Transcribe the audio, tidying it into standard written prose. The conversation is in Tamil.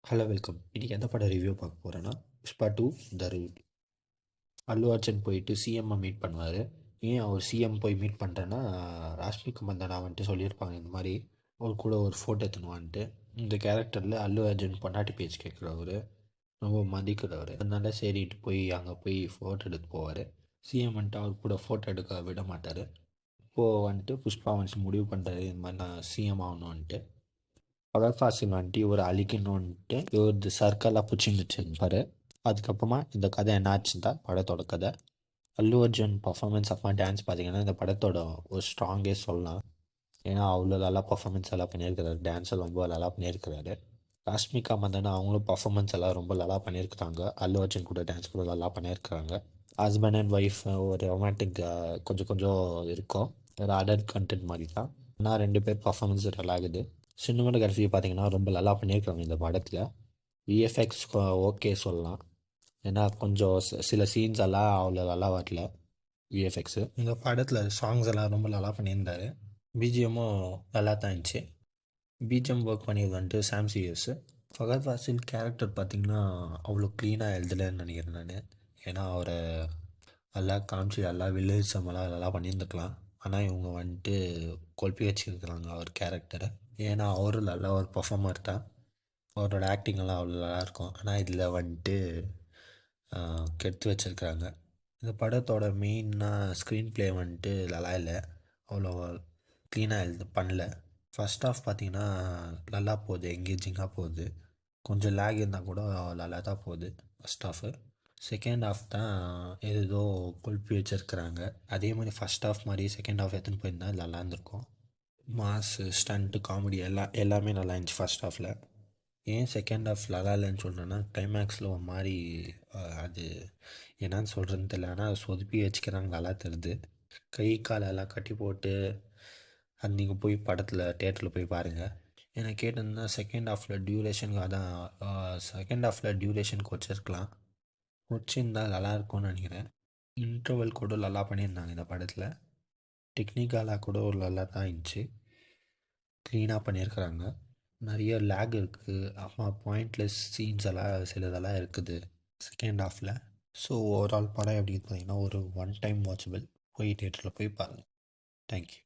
Hello welcome. இன்னைக்கு எந்த படம் ரிவ்யூ பார்க்க போகிறேன்னா புஷ்பா 2 த ரூட். அல்லு அர்ஜுன் போயிட்டு சிஎம்மை மீட் பண்ணுவார். ஏன் அவர் சிஎம் போய் மீட் பண்ணுறேன்னா, ராஷ்மிகா மந்தனா வந்துட்டு சொல்லியிருப்பாங்க இந்த மாதிரி அவர் கூட ஒரு ஃபோட்டோ எடுத்துனுவான்ட்டு. இந்த கேரக்டரில் அல்லு அர்ஜுன் பொண்டாட்டி பேச்சு கேட்குறவர், ரொம்ப மதிக்கிறவர். அதனால சரிட்டு போய் அங்கே போய் ஃபோட்டோ எடுத்து போவார். சிஎம் வந்துட்டு அவர் கூட ஃபோட்டோ எடுக்க விட மாட்டார். இப்போது வந்துட்டு புஷ்பா வந்துட்டு முடிவு பண்ணுறாரு இந்த மாதிரி நான் சிஎம் ஆகணுன்ட்டு. ஃபகத் ஃபாசில் வந்துட்டு இவர் அழிக்கணுன்ட்டு இவர் சர்க்கெல்லாம் பிடிச்சின்னு வச்சிருப்பார். அதுக்கப்புறமா இந்த கதை என்ன ஆச்சுன்னு தான் படத்தோட கதை. அல்லு அர்ஜுன் பர்ஃபார்மன்ஸ் அப்புறமா டான்ஸ் பார்த்தீங்கன்னா இந்த படத்தோட ஒரு ஸ்ட்ராங்கே சொல்லலாம். ஏன்னா அவ்வளோ நல்லா பர்ஃபார்மன்ஸ் எல்லாம் பண்ணியிருக்கிறாரு, டான்ஸ் ரொம்ப நல்லா பண்ணியிருக்கிறாரு. ராஷ்மிகா மந்தனா அவங்களும் பர்ஃபார்மன்ஸ் எல்லாம் ரொம்ப நல்லா பண்ணியிருக்கிறாங்க. அல்லு அர்ஜுன் கூட டான்ஸ் கூட நல்லா பண்ணியிருக்கிறாங்க. ஹஸ்பண்ட் அண்ட் ஒய்ஃப் ஒரு ரொமான்டிக் கொஞ்சம் கொஞ்சம் இருக்கும், ஒரு அடல்ட் கண்டென்ட் மாதிரி தான். ஆனால் ரெண்டு பேர் பர்ஃபார்மன்ஸ் நல்லா ஆகுது. சினிமாட்டோகிராஃபி பார்த்தீங்கன்னா ரொம்ப நல்லா பண்ணியிருக்காங்க இந்த படத்தில். விஎஃப்எக்ஸ் ஓகே சொல்லலாம். ஏன்னா கொஞ்சம் சில சீன்ஸ் எல்லாம் அவ்வளோ நல்லா வரல விஎஃப்எக்ஸு. இந்த படத்தில் சாங்ஸ் எல்லாம் ரொம்ப நல்லா பண்ணியிருந்தாரு. பிஜிஎம்மும் நல்லா தான் இருந்துச்சு. பிஜிஎம் ஒர்க் பண்ணியது வந்துட்டு சாம் சிஎஸ். ஃபகத் ஃபாசில் கேரக்டர் பார்த்திங்கன்னா அவ்வளோ க்ளீனாக எழுதலைன்னு நினைக்கிறேன் நான். ஏன்னா அவரை நல்லா காமிச்சு எல்லா வில்லேஜமெல்லாம் நல்லா பண்ணியிருந்துக்கலாம். ஆனால் இவங்க வந்துட்டு கொல்பி வச்சுருக்குறாங்க அவர் கேரக்டரை. ஏன்னா அவரும் நல்ல ஒரு பர்ஃபார்மர் தான், அவரோட ஆக்டிங்கெல்லாம் அவ்வளோ நல்லாயிருக்கும். ஆனால் இதில் வந்துட்டு கெடுத்து வச்சுருக்குறாங்க. இந்த படத்தோட மெயினாக ஸ்க்ரீன் ப்ளே வந்துட்டு நல்லா இல்லை, அவ்வளோ க்ளீனாக பண்ணல. ஃபஸ்ட் ஆஃப் பார்த்திங்கன்னா நல்லா போகுது, எங்கேஜிங்காக போகுது. கொஞ்சம் லேக் இருந்தால் கூட நல்லா தான் போகுது ஃபஸ்ட் ஆஃபு. செகண்ட் ஆஃப் தான் ஏதோ கொழுப்பி வச்சுருக்குறாங்க. அதே மாதிரி ஃபஸ்ட் ஆஃப் மாதிரி செகண்ட் ஆஃப் எடுத்துன்னு போயிருந்தால் நல்லா இருந்திருக்கும். மாஸு ஸ்டண்ட்டு காமெடி எல்லாமே நல்லா இருந்துச்சு ஃபஸ்ட் ஹாஃபில். ஏன் செகண்ட் ஹாஃப் நல்லா இல்லைன்னு சொல்கிறேன்னா, கிளைமேக்ஸில் ஒரு மாதிரி அது என்னன்னு சொல்கிறதுன்னு தெரியல, ஆனால் சொதுப்பி வச்சுக்கிறாங்க நல்லா தெரியுது. கை காலெல்லாம் கட்டி போட்டு அது நீங்கள் போய் படத்தில் தேட்டரில் போய் பாருங்கள். எனக்கு கேட்டிருந்தா செகண்ட் ஹாஃபில் டியூரேஷனுக்கு அதான் செகண்ட் ஹாஃபில் டியூரேஷனுக்கு வச்சுருக்கலாம், வச்சுருந்தால் நல்லா இருக்கும்னு நினைக்கிறேன். இன்டர்வல் கூட நல்லா பண்ணியிருந்தாங்க இந்த படத்தில். டெக்னிக்கலாக கூட ஒரு நல்லா தான் இருந்துச்சு, க்ளீனாக பண்ணியிருக்கிறாங்க. நிறைய லேக் இருக்குது, அப்புறம் பாயிண்ட்லெஸ் சீன்ஸ் எல்லாம் சிலதெல்லாம் இருக்குது செகண்ட் ஹாஃபில். ஸோ ஓவரால் படம் எப்படின்னு பார்த்தீங்கன்னா ஒரு ஒன் டைம் வாட்சபிள், போய் தேட்டரில் போய் பாருங்கள். தேங்க்யூ.